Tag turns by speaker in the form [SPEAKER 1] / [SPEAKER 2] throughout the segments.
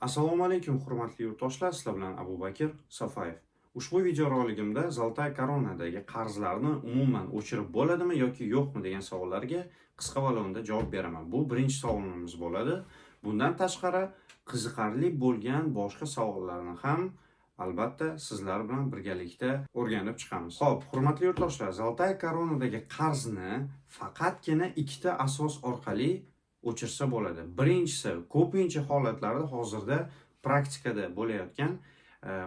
[SPEAKER 1] Assalomu alaykum hurmatli yurtdoshlar, sizlar bilan Abubakir Safayev. Ushbu video roligimda Zoltay Koronadagi qarzlarni umuman o'chirib bo'ladimi yoki yo'qmi degan savollarga qisqa va lo'nda javob beraman. Bu birinchi savolimiz bo'ladi. Bundan tashqari qiziqarli bo'lgan boshqa savollarni ham albatta sizlar bilan birgalikda o'rganib chiqamiz. Xo'p, hurmatli yurtdoshlar, Zoltay Koronadagi qarzni faqatgina ikkita asos orqali o'chirsa bo'ladi. Birinchisi, ko'pincha holatlarda hozirda praktikada bo'layotgan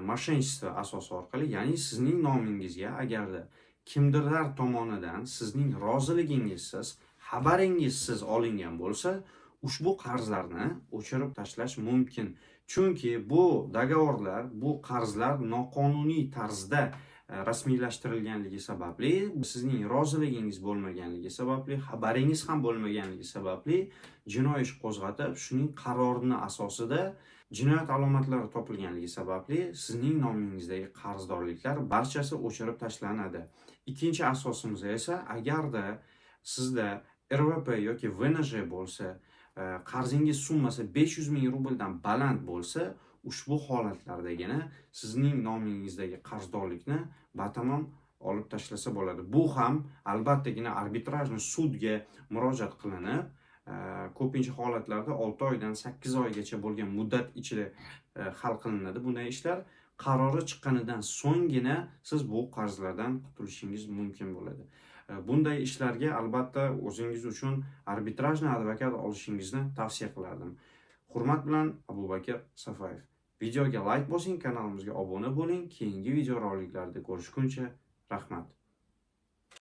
[SPEAKER 1] moshenniство asosi orqali, ya'ni sizning nomingizga agarda kimdirlar tomonidan sizning roziligingizsiz, xabaringizsiz olingan bo'lsa, ushbu qarzlarni o'chirib tashlash mumkin. Chunki bu dogovorlar, bu qarzlar noqonuniy tarzda rasmiylashtirilganligi sababli, sizning roziligingiz bo'lmaganligi sababli, xabaringiz ham bo'lmaganligi sababli jinoiy ish qo'zg'atib, shuning qarorini asosida jinoyat alomatlari topilganligi sababli sizning nomingizdagi qarzdorliklar barchasi o'chirib tashlanadi. Ikkinchi asosimiz esa, agarda sizda RVP yoki VNJ bo'lsa, qarzingiz summasi 500 ming rubldan baland bo'lsa, ushbu holatlardagina sizning nomingizdagi qarzdorlikni batamom olib tashlasa bo'ladi. Bu ham albattagina arbitrajni sudga murojaat qilinib, ko'pincha holatlarda 6 oydan 8 oygacha bo'lgan muddat ichida hal qilinadi. Bunday ishlar qarori chiqqanidan so'nggina siz bu qarzlardan qutulishingiz mumkin bo'ladi. Bunday ishlarga albatta o'zingiz uchun arbitrajni advokat olishingizni tavsiya qilardim. Hurmat bilan, Abubakir Safayev. Videoga like bosing, kanalimizga obuna bo'ling. Keyingi video roliklarda ko'rishguncha rahmat.